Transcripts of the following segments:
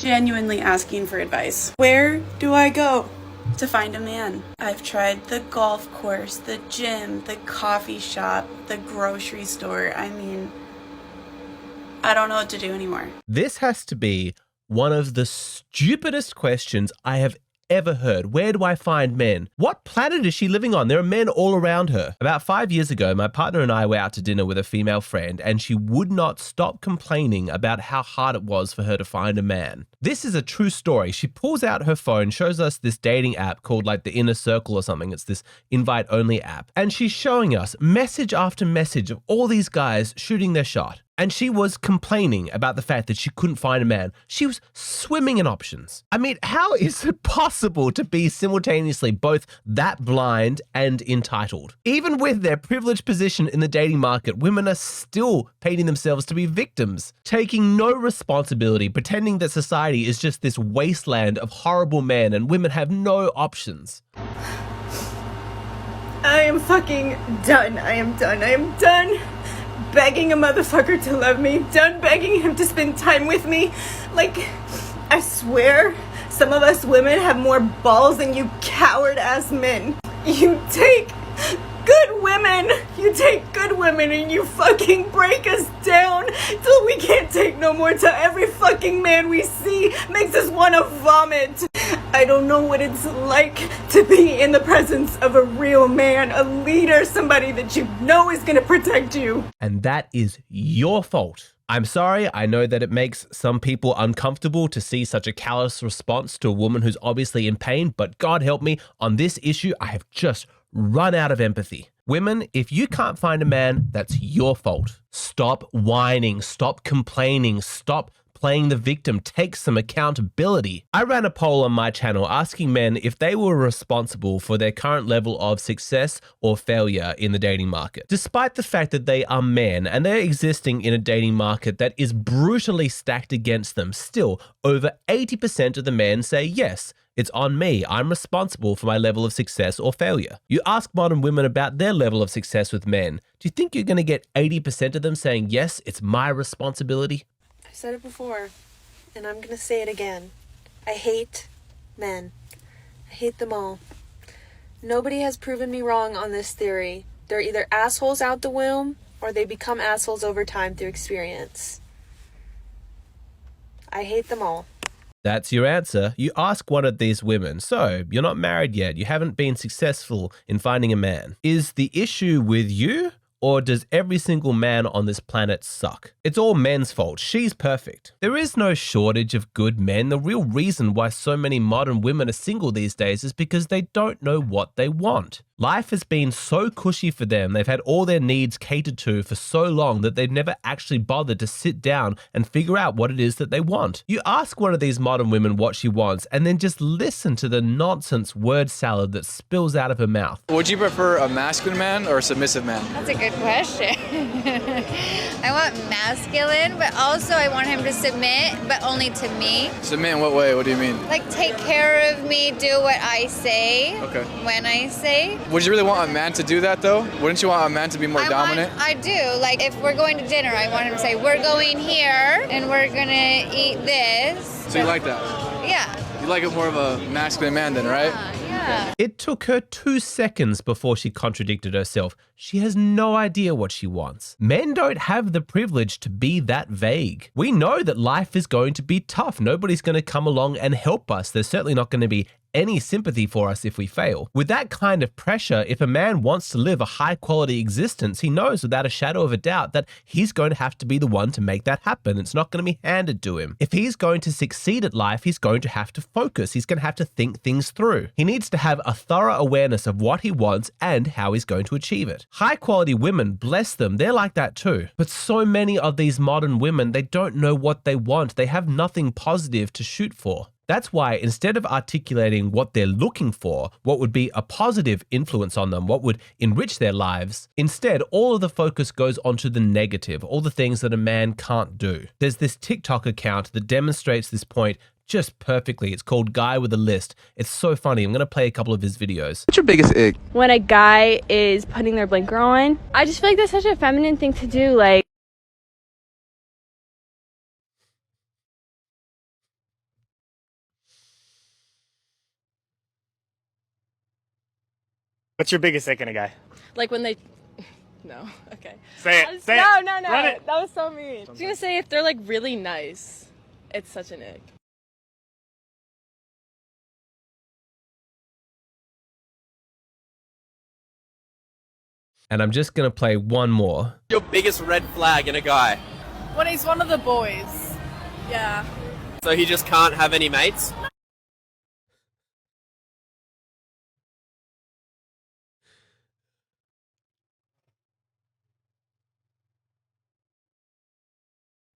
genuinely asking for advice. Where do I go to find a man? I've tried the golf course, the gym, the coffee shop, the grocery store. I mean, I don't know what to do anymore. This has to be one of the stupidest questions I have ever heard. Where do I find men? What planet is she living on? There are men all around her. About 5 years ago, my partner and I were out to dinner with a female friend, and she would not stop complaining about how hard it was for her to find a man. This is a true story. She pulls out her phone, shows us this dating app called like the Inner Circle or something. It's this invite-only app. And she's showing us message after message of all these guys shooting their shot. And she was complaining about the fact that she couldn't find a man. She was swimming in options. I mean, how is it possible to be simultaneously both that blind and entitled? Even with their privileged position in the dating market, women are still painting themselves to be victims, taking no responsibility, pretending that society is just this wasteland of horrible men and women have no options. I am fucking done. I am done begging a motherfucker to love me, done begging him to spend time with me. Like, I swear, some of us women have more balls than you coward ass men. You take good women and you fucking break us down till we can't take no more, till every fucking man we see makes us want to vomit. I don't know what it's like to be in the presence of a real man, a leader, somebody that you know is going to protect you. And that is your fault. I'm sorry, I know that it makes some people uncomfortable to see such a callous response to a woman who's obviously in pain, but God help me, on this issue, I have just run out of empathy. Women, if you can't find a man, that's your fault. Stop whining, stop complaining, stop playing the victim, take some accountability. I ran a poll on my channel asking men if they were responsible for their current level of success or failure in the dating market. Despite the fact that they are men and they're existing in a dating market that is brutally stacked against them, still over 80% of the men say yes. It's on me. I'm responsible for my level of success or failure. You ask modern women about their level of success with men. Do you think you're going to get 80% of them saying, yes, it's my responsibility? I said it before, and I'm going to say it again. I hate men. I hate them all. Nobody has proven me wrong on this theory. They're either assholes out the womb, or they become assholes over time through experience. I hate them all. That's your answer. You ask one of these women, so you're not married yet, you haven't been successful in finding a man. Is the issue with you, or does every single man on this planet suck? It's all men's fault. She's perfect. There is no shortage of good men. The real reason why so many modern women are single these days is because they don't know what they want. Life has been so cushy for them, they've had all their needs catered to for so long that they've never actually bothered to sit down and figure out what it is that they want. You ask one of these modern women what she wants and then just listen to the nonsense word salad that spills out of her mouth. Would you prefer a masculine man or a submissive man? That's a good question. I want masculine, but also I want him to submit, but only to me. Submit in what way? What do you mean? Like, take care of me, do what I say, Okay. when I say. Would you really want a man to do that, though? Wouldn't you want a man to be more dominant? I do. Like, if we're going to dinner, I want him to say, we're going here, and we're going to eat this. So you like that? Yeah. You like it more of a masculine man then, right? Yeah. It took her 2 seconds before she contradicted herself. She has no idea what she wants. Men don't have the privilege to be that vague. We know that life is going to be tough. Nobody's going to come along and help us. There's certainly not going to be any sympathy for us if we fail. With that kind of pressure, if a man wants to live a high-quality existence, he knows without a shadow of a doubt that he's going to have to be the one to make that happen. It's not going to be handed to him. If he's going to succeed at life, he's going to have to focus. He's going to have to think things through. He needs to have a thorough awareness of what he wants and how he's going to achieve it. High-quality women, bless them, they're like that too. But so many of these modern women, they don't know what they want. They have nothing positive to shoot for. That's why instead of articulating what they're looking for, what would be a positive influence on them, what would enrich their lives, instead all of the focus goes onto the negative, all the things that a man can't do. There's this TikTok account that demonstrates this point just perfectly. It's called Guy with a List. It's so funny. I'm going to play a couple of his videos. What's your biggest ick? When a guy is putting their blinker on, I just feel like that's such a feminine thing to do. Like, What's your biggest ick in a guy? Like when they... No, okay. Say it. Say no, it. No, no, Run it. that was so mean. I was gonna say if they're like really nice, it's such an ick. And I'm just going to play one more. Your biggest red flag in a guy? When he's one of the boys. Yeah. So he just can't have any mates?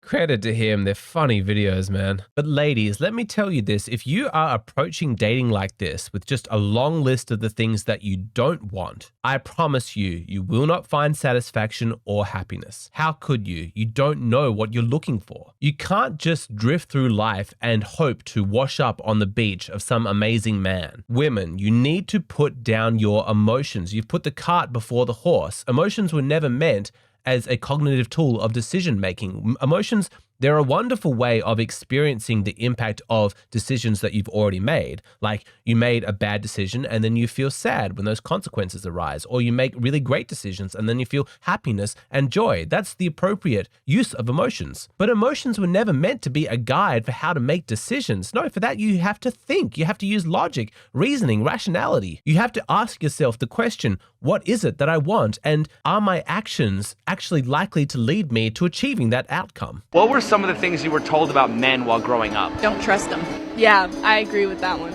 Credit to him, they're funny videos, man. But ladies, let me tell you this, if you are approaching dating like this with just a long list of the things that you don't want, I promise you, you will not find satisfaction or happiness. How could you? You don't know what you're looking for. You can't just drift through life and hope to wash up on the beach of some amazing man. Women, you need to put down your emotions. You've put the cart before the horse. Emotions were never meant as a cognitive tool of decision making. Emotions, they're a wonderful way of experiencing the impact of decisions that you've already made. Like you made a bad decision and then you feel sad when those consequences arise, or you make really great decisions and then you feel happiness and joy. That's the appropriate use of emotions. But emotions were never meant to be a guide for how to make decisions. No, for that you have to think. You have to use logic, reasoning, rationality. You have to ask yourself the question, what is it that I want? And are my actions actually likely to lead me to achieving that outcome? What were some of the things you were told about men while growing up? Don't trust them. Yeah, I agree with that one.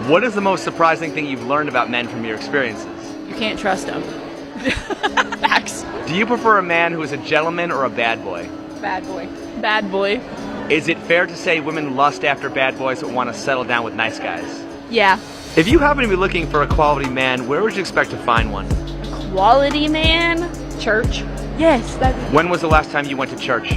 What is the most surprising thing you've learned about men from your experiences? You can't trust them. Facts. Do you prefer a man who is a gentleman or a bad boy? Bad boy. Bad boy. Is it fair to say women lust after bad boys but want to settle down with nice guys? Yeah. If you happen to be looking for a quality man, where would you expect to find one? Quality man? Church. Yes, that's... When was the last time you went to church?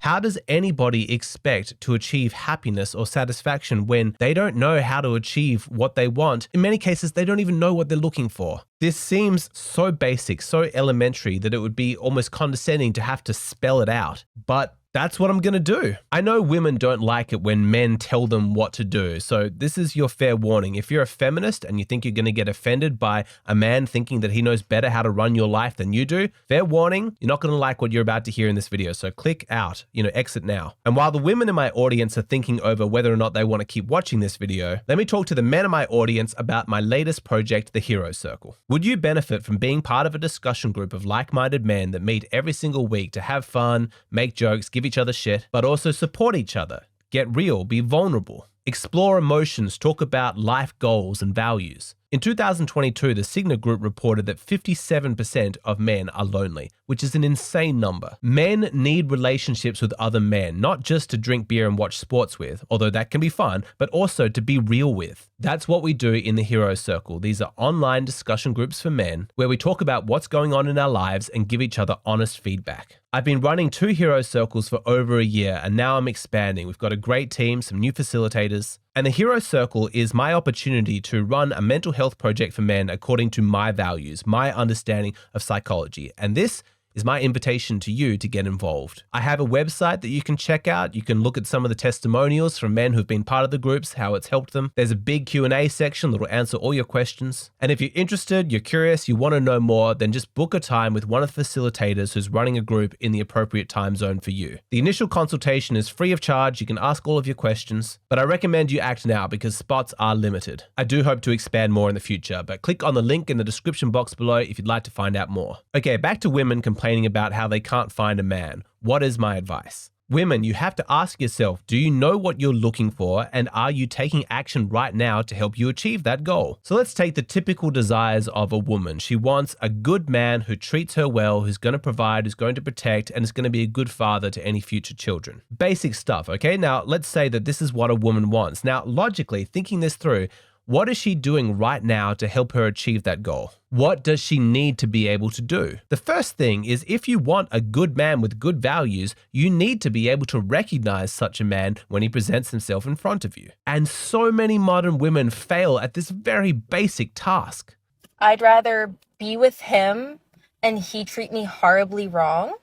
How does anybody expect to achieve happiness or satisfaction when they don't know how to achieve what they want? In many cases, they don't even know what they're looking for. This seems so basic, so elementary that it would be almost condescending to have to spell it out. But that's what I'm going to do. I know women don't like it when men tell them what to do, so this is your fair warning. If you're a feminist and you think you're going to get offended by a man thinking that he knows better how to run your life than you do, fair warning, you're not going to like what you're about to hear in this video, so click out, exit now. And while the women in my audience are thinking over whether or not they want to keep watching this video, let me talk to the men in my audience about my latest project, the Hero Circle. Would you benefit from being part of a discussion group of like-minded men that meet every single week to have fun, make jokes, give each other shit, but also support each other, get real, be vulnerable, explore emotions, talk about life goals and values? In 2022, the Cigna Group reported that 57% of men are lonely, which is an insane number. Men need relationships with other men, not just to drink beer and watch sports with, although that can be fun, but also to be real with. That's what we do in the Hero Circle. These are online discussion groups for men where we talk about what's going on in our lives and give each other honest feedback. I've been running 2 Hero Circles for over a year, and now I'm expanding. We've got a great team, some new facilitators. And the Hero Circle is my opportunity to run a mental health project for men according to my values, my understanding of psychology. And this is my invitation to you to get involved. I have a website that you can check out. You can look at some of the testimonials from men who've been part of the groups, how it's helped them. There's a big Q&A section that will answer all your questions. And if you're interested, you're curious, you want to know more, then just book a time with one of the facilitators who's running a group in the appropriate time zone for you. The initial consultation is free of charge. You can ask all of your questions, but I recommend you act now because spots are limited. I do hope to expand more in the future, but click on the link in the description box below if you'd like to find out more. Okay, back to women complaining about how they can't find a man. What is my advice? Women, you have to ask yourself, do you know what you're looking for, and are you taking action right now to help you achieve that goal? So let's take the typical desires of a woman. She wants a good man who treats her well, who's going to provide, who's going to protect, and is going to be a good father to any future children. Basic stuff, okay? Now, let's say that this is what a woman wants. Now, logically, thinking this through, what is she doing right now to help her achieve that goal? What does she need to be able to do? The first thing is, if you want a good man with good values, you need to be able to recognize such a man when he presents himself in front of you. And so many modern women fail at this very basic task. I'd rather be with him and he treat me horribly wrong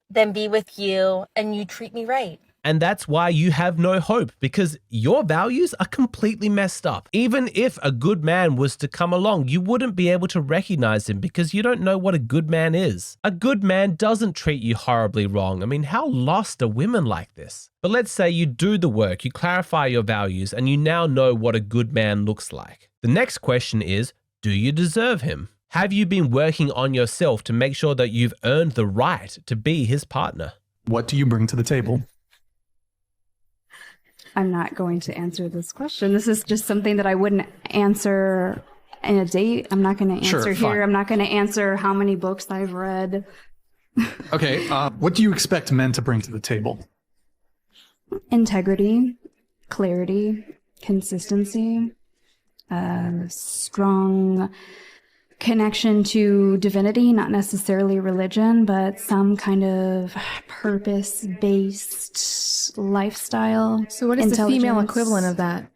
than be with you and you treat me right. And that's why you have no hope, because your values are completely messed up. Even if a good man was to come along, you wouldn't be able to recognize him because you don't know what a good man is. A good man doesn't treat you horribly wrong. I mean, how lost are women like this? But let's say you do the work, you clarify your values, and you now know what a good man looks like. The next question is, do you deserve him? Have you been working on yourself to make sure that you've earned the right to be his partner? What do you bring to the table? I'm not going to answer this question. This is just something that I wouldn't answer in a date. I'm not going to answer here. Fine. I'm not going to answer how many books I've read. Okay, what do you expect men to bring to the table? Integrity, clarity, consistency, strong connection to divinity, not necessarily religion, but some kind of purpose-based lifestyle. So what is the female equivalent of that?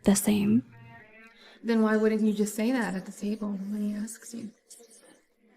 The same. Then why wouldn't you just say that at the table when he asks you?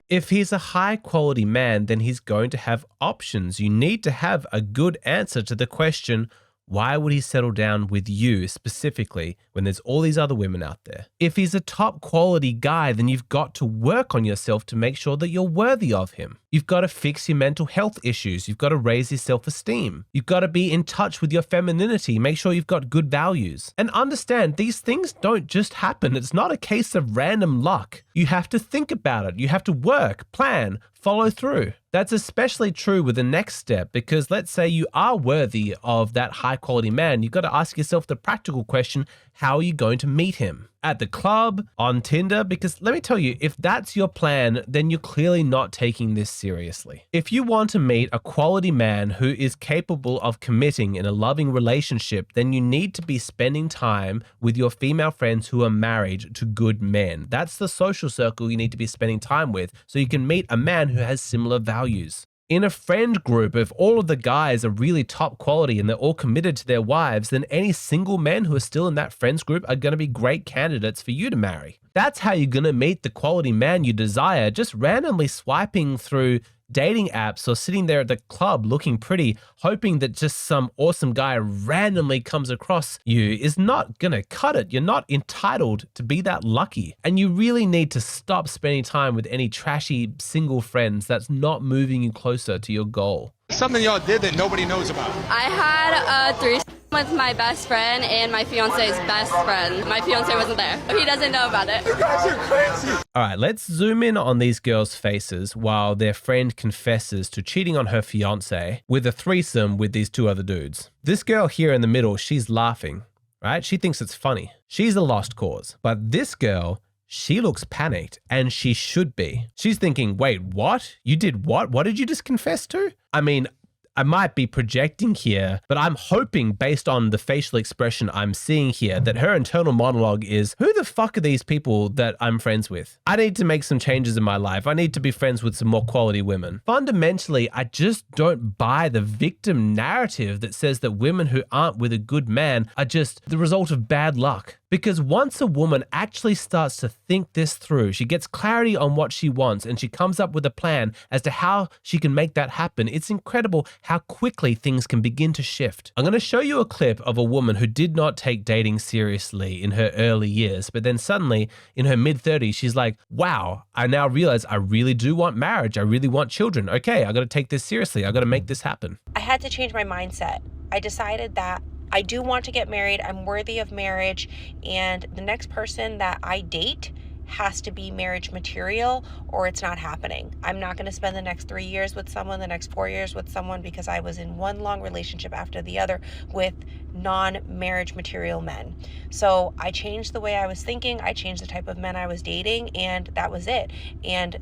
If he's a high quality man, then he's going to have options. You need to have a good answer to the question, why would he settle down with you specifically when there's all these other women out there? If he's a top quality guy, then you've got to work on yourself to make sure that you're worthy of him. You've got to fix your mental health issues. You've got to raise your self-esteem. You've got to be in touch with your femininity. Make sure you've got good values. And understand, these things don't just happen. It's not a case of random luck. You have to think about it. You have to work, plan, follow through. That's especially true with the next step, because let's say you are worthy of that high quality man. You've got to ask yourself the practical question, how are you going to meet him? At the club, on Tinder? Because let me tell you, if that's your plan, then you're clearly not taking this seriously. If you want to meet a quality man who is capable of committing in a loving relationship, then you need to be spending time with your female friends who are married to good men. That's the social circle you need to be spending time with so you can meet a man who has similar values. In a friend group, if all of the guys are really top quality and they're all committed to their wives, then any single men who are still in that friends group are going to be great candidates for you to marry. That's how you're going to meet the quality man you desire. Just randomly swiping through dating apps or sitting there at the club looking pretty, hoping that just some awesome guy randomly comes across you is not gonna cut it. You're not entitled to be that lucky. And you really need to stop spending time with any trashy single friends that's not moving you closer to your goal. Something y'all did that nobody knows about. I had a threesome with my best friend and my fiance's best friend. My fiance wasn't there. He doesn't know about it. You guys are crazy. All right, let's zoom in on these girls' faces while their friend confesses to cheating on her fiance with a threesome with these two other dudes. This girl here in the middle, she's laughing, right? She thinks it's funny. She's a lost cause. But this girl, she looks panicked, and she should be. She's thinking, wait, what? You did what? What did you just confess to? I mean, I might be projecting here, but I'm hoping based on the facial expression I'm seeing here that her internal monologue is, who the fuck are these people that I'm friends with? I need to make some changes in my life. I need to be friends with some more quality women. Fundamentally, I just don't buy the victim narrative that says that women who aren't with a good man are just the result of bad luck. Because once a woman actually starts to think this through, she gets clarity on what she wants and she comes up with a plan as to how she can make that happen, it's incredible how quickly things can begin to shift. I'm going to show you a clip of a woman who did not take dating seriously in her early years, but then suddenly in her mid-30s, she's like, wow, I now realize I really do want marriage. I really want children. Okay, I got to take this seriously. I got to make this happen. I had to change my mindset. I decided that I do want to get married. I'm worthy of marriage. And the next person that I date has to be marriage material or it's not happening. I'm not going to spend the next 3 years with someone, the next 4 years with someone, because I was in one long relationship after the other with non-marriage material men. So I changed the way I was thinking. I changed the type of men I was dating, and that was it. And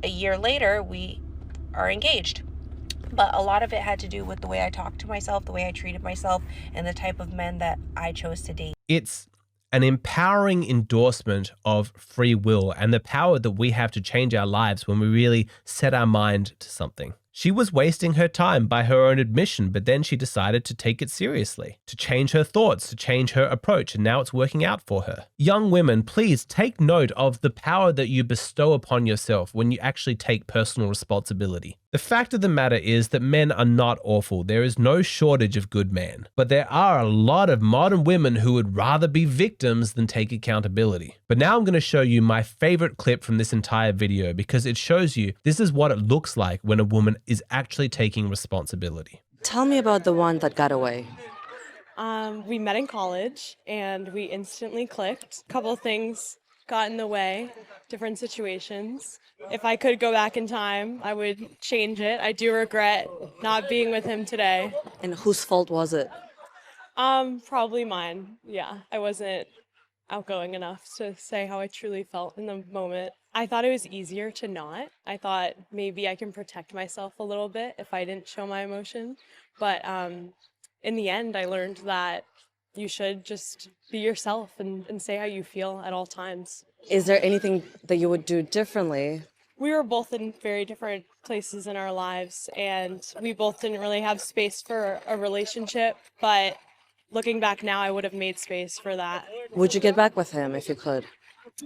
a year later, we are engaged. But a lot of it had to do with the way I talked to myself, the way I treated myself, and the type of men that I chose to date. It's an empowering endorsement of free will and the power that we have to change our lives when we really set our mind to something. She was wasting her time by her own admission, but then she decided to take it seriously, to change her thoughts, to change her approach, and now it's working out for her. Young women, please take note of the power that you bestow upon yourself when you actually take personal responsibility. The fact of the matter is that men are not awful. There is no shortage of good men. But there are a lot of modern women who would rather be victims than take accountability. But now I'm going to show you my favorite clip from this entire video because it shows you this is what it looks like when a woman is actually taking responsibility. Tell me about the one that got away. We met in college and we instantly clicked. A couple of things got in the way, different situations. If I could go back in time, I would change it. I do regret not being with him today. And whose fault was it? Probably mine. Yeah, I wasn't outgoing enough to say how I truly felt in the moment. I thought it was easier to not. I thought maybe I can protect myself a little bit if I didn't show my emotion. But in the end, I learned that you should just be yourself and say how you feel at all times. Is there anything that you would do differently? We were both in very different places in our lives, and we both didn't really have space for a relationship, but looking back now, I would have made space for that. Would you get back with him if you could?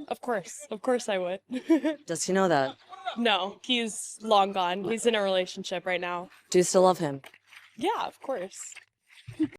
Of course I would. Does he know that? No, he's long gone. He's in a relationship right now. Do you still love him? Yeah, of course.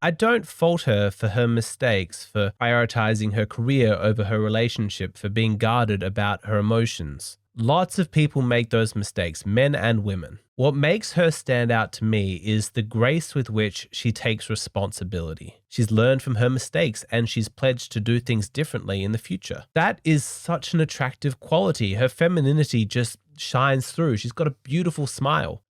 I don't fault her for her mistakes, for prioritizing her career over her relationship, for being guarded about her emotions. Lots of people make those mistakes, men and women. What makes her stand out to me is the grace with which she takes responsibility. She's learned from her mistakes and she's pledged to do things differently in the future. That is such an attractive quality. Her femininity just shines through. She's got a beautiful smile.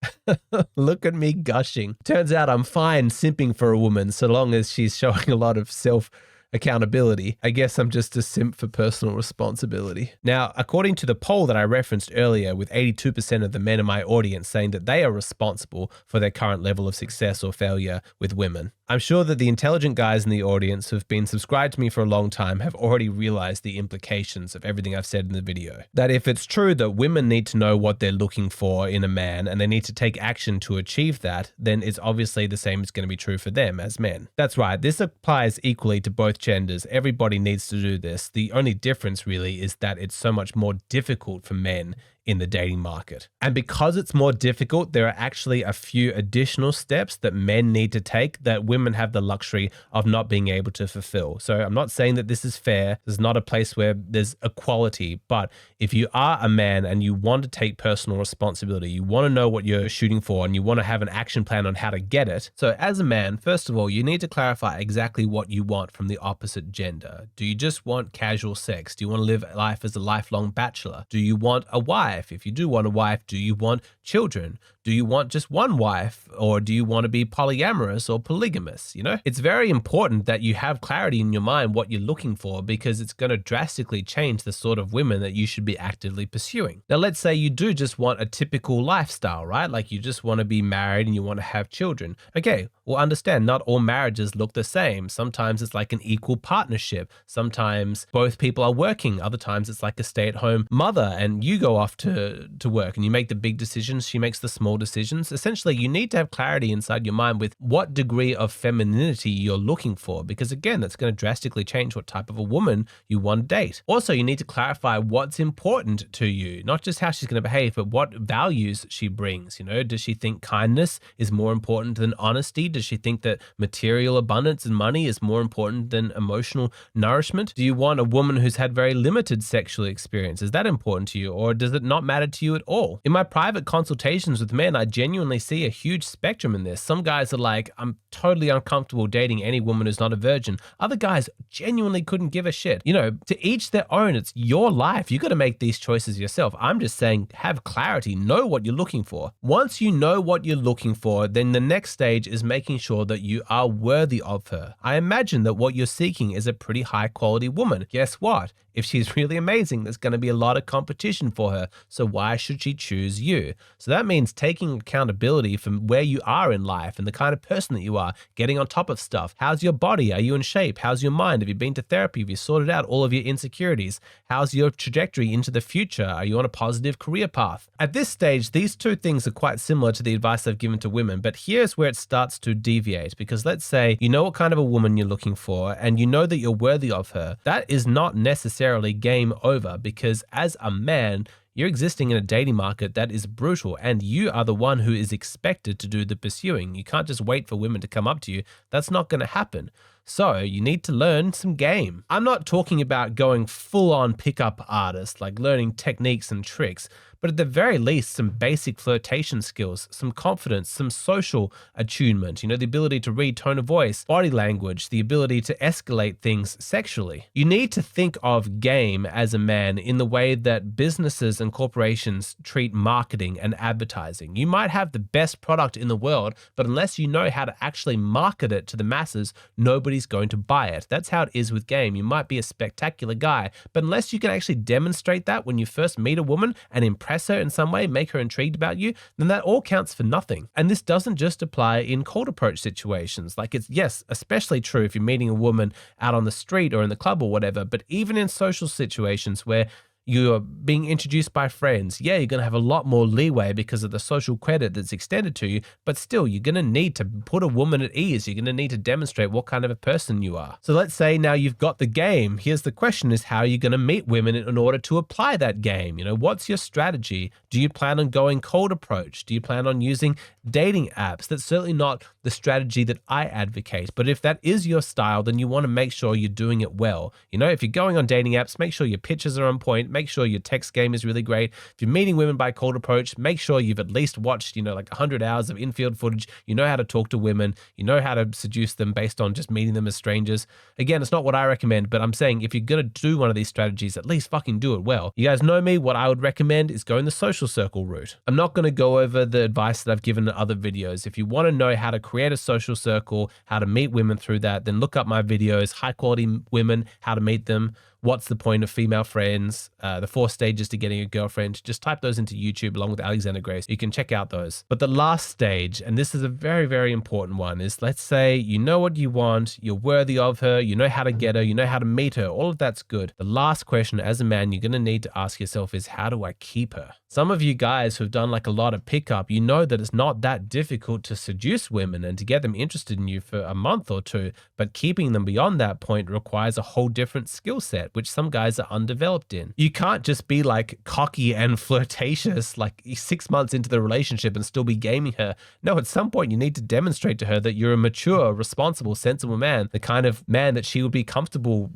Look at me gushing. Turns out I'm fine simping for a woman so long as she's showing a lot of accountability. I guess I'm just a simp for personal responsibility. Now, according to the poll that I referenced earlier, with 82% of the men in my audience saying that they are responsible for their current level of success or failure with women, I'm sure that the intelligent guys in the audience who've been subscribed to me for a long time have already realized the implications of everything I've said in the video. That if it's true that women need to know what they're looking for in a man and they need to take action to achieve that, then it's obviously the same is going to be true for them as men. That's right, this applies equally to both genders. Everybody needs to do this. The only difference really is that it's so much more difficult for men in the dating market. And because it's more difficult, there are actually a few additional steps that men need to take that women have the luxury of not being able to fulfill. So I'm not saying that this is fair. There's not a place where there's equality, but if you are a man and you want to take personal responsibility, you want to know what you're shooting for and you want to have an action plan on how to get it. So as a man, first of all, you need to clarify exactly what you want from the opposite gender. Do you just want casual sex? Do you want to live life as a lifelong bachelor? Do you want a wife? If you do want a wife, do you want children? Do you want just one wife, or do you want to be polyamorous or polygamous? You know, it's very important that you have clarity in your mind what you're looking for, because it's going to drastically change the sort of women that you should be actively pursuing. Now, let's say you do just want a typical lifestyle, right? Like you just want to be married and you want to have children. Okay, well, understand not all marriages look the same. Sometimes it's like an equal partnership. Sometimes both people are working. Other times it's like a stay-at-home mother and you go off to work and you make the big decisions. She makes the small decisions. Essentially, you need to have clarity inside your mind with what degree of femininity you're looking for, because again, that's going to drastically change what type of a woman you want to date. Also, you need to clarify what's important to you, not just how she's going to behave, but what values she brings. You know, does she think kindness is more important than honesty? Does she think that material abundance and money is more important than emotional nourishment? Do you want a woman who's had very limited sexual experience? Is that important to you, or does it not matter to you at all? In my private consultations with men, I genuinely see a huge spectrum in this. Some guys are like, I'm totally uncomfortable dating any woman who's not a virgin. Other guys genuinely couldn't give a shit. You know, to each their own. It's your life. You got to make these choices yourself. I'm just saying, have clarity, know what you're looking for. Once you know what you're looking for, then the next stage is making sure that you are worthy of her. I imagine that what you're seeking is a pretty high quality woman. Guess what? If she's really amazing, there's going to be a lot of competition for her. So why should she choose you? So that means taking accountability from where you are in life and the kind of person that you are, getting on top of stuff. How's your body? Are you in shape? How's your mind? Have you been to therapy? Have you sorted out all of your insecurities? How's your trajectory into the future? Are you on a positive career path? At this stage, these two things are quite similar to the advice I've given to women, but here's where it starts to deviate, because let's say you know what kind of a woman you're looking for and you know that you're worthy of her. That is not necessarily game over, because as a man, you're existing in a dating market that is brutal, and you are the one who is expected to do the pursuing. You can't just wait for women to come up to you. That's not going to happen. So you need to learn some game. I'm not talking about going full on pickup artist, like learning techniques and tricks, but at the very least, some basic flirtation skills, some confidence, some social attunement, the ability to read tone of voice, body language, the ability to escalate things sexually. You need to think of game as a man in the way that businesses and corporations treat marketing and advertising. You might have the best product in the world, but unless you know how to actually market it to the masses, nobody's going to buy it. That's how it is with game. You might be a spectacular guy, but unless you can actually demonstrate that when you first meet a woman and impress her in some way, make her intrigued about you, then that all counts for nothing. And this doesn't just apply in cold approach situations. Like, it's, yes, especially true if you're meeting a woman out on the street or in the club or whatever, but even in social situations where you're being introduced by friends, yeah, you're going to have a lot more leeway because of the social credit that's extended to you, but still, you're going to need to put a woman at ease. You're going to need to demonstrate what kind of a person you are. So let's say now you've got the game. Here's the question is, how are you going to meet women in order to apply that game? What's your strategy? Do you plan on going cold approach? Do you plan on using dating apps? That's certainly not the strategy that I advocate, but if that is your style, then you want to make sure you're doing it well. If you're going on dating apps, make sure your pictures are on point, make sure your text game is really great. If you're meeting women by cold approach, make sure you've at least watched, like 100 hours of infield footage. You know how to talk to women. You know how to seduce them based on just meeting them as strangers. Again, it's not what I recommend, but I'm saying if you're going to do one of these strategies, at least fucking do it well. You guys know me. What I would recommend is going the social circle route. I'm not going to go over the advice that I've given in other videos. If you want to know how to create a social circle, how to meet women through that, then look up my videos, high quality women, how to meet them. What's the point of female friends? The 4 stages to getting a girlfriend. Just type those into YouTube along with Alexander Grace. You can check out those. But the last stage, and this is a very, very important one, is let's say you know what you want, you're worthy of her, you know how to get her, you know how to meet her. All of that's good. The last question as a man you're going to need to ask yourself is, how do I keep her? Some of you guys who've done like a lot of pickup, you know that it's not that difficult to seduce women and to get them interested in you for a month or two, but keeping them beyond that point requires a whole different skill set, which some guys are undeveloped in. You can't just be like cocky and flirtatious like 6 months into the relationship and still be gaming her. No, at some point you need to demonstrate to her that you're a mature, responsible, sensible man, the kind of man that she would be comfortable,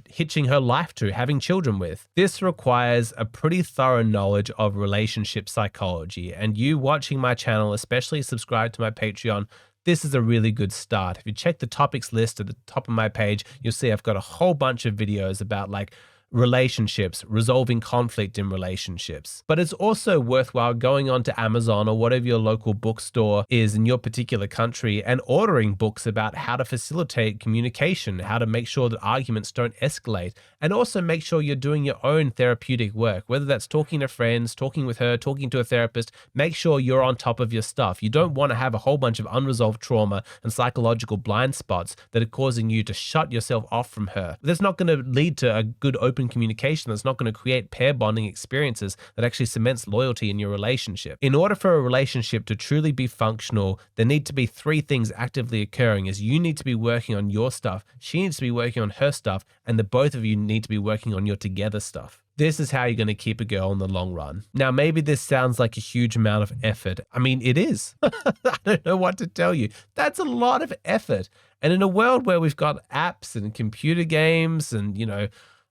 hitching her life to, having children with. This requires a pretty thorough knowledge of relationship psychology, and you watching my channel, especially subscribe to my Patreon, this is a really good start. If you check the topics list at the top of my page, you'll see I've got a whole bunch of videos about like relationships, resolving conflict in relationships. But it's also worthwhile going on to Amazon or whatever your local bookstore is in your particular country and ordering books about how to facilitate communication, how to make sure that arguments don't escalate, and also make sure you're doing your own therapeutic work, whether that's talking to friends, talking with her, talking to a therapist. Make sure you're on top of your stuff. You don't want to have a whole bunch of unresolved trauma and psychological blind spots that are causing you to shut yourself off from her. That's not going to lead to a good open communication. That's not going to create pair bonding experiences that actually cements loyalty in your relationship. In order for a relationship to truly be functional, there need to be 3 things actively occurring: is you need to be working on your stuff, she needs to be working on her stuff, and the both of you need to be working on your together stuff. This is how you're going to keep a girl in the long run. Now, maybe this sounds like a huge amount of effort. I mean, it is. I don't know what to tell you. That's a lot of effort. And in a world where we've got apps and computer games and,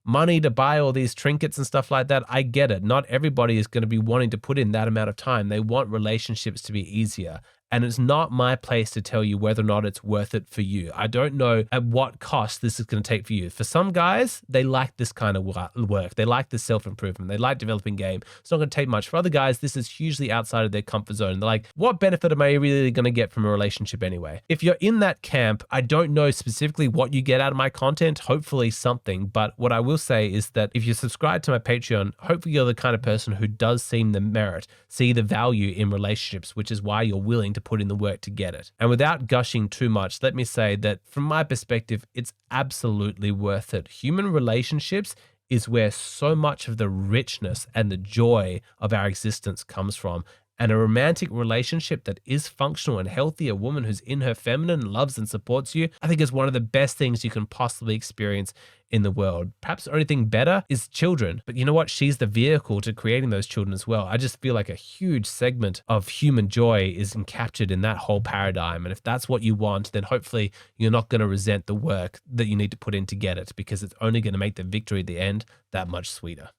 money to buy all these trinkets and stuff like that, I get it. Not everybody is going to be wanting to put in that amount of time. They want relationships to be easier. And it's not my place to tell you whether or not it's worth it for you. I don't know at what cost this is going to take for you. For some guys, they like this kind of work. They like the self-improvement. They like developing game. It's not going to take much. For other guys, this is hugely outside of their comfort zone. They're like, what benefit am I really going to get from a relationship anyway? If you're in that camp, I don't know specifically what you get out of my content. Hopefully something. But what I will say is that if you subscribe to my Patreon, hopefully you're the kind of person who does see the merit, see the value in relationships, which is why you're willing to put in the work to get it. And without gushing too much, let me say that from my perspective, it's absolutely worth it. Human relationships is where so much of the richness and the joy of our existence comes from. And a romantic relationship that is functional and healthy, a woman who's in her feminine, loves and supports you, I think is one of the best things you can possibly experience in the world. Perhaps the only thing better is children. But you know what? She's the vehicle to creating those children as well. I just feel like a huge segment of human joy is captured in that whole paradigm. And if that's what you want, then hopefully you're not going to resent the work that you need to put in to get it, because it's only going to make the victory at the end that much sweeter.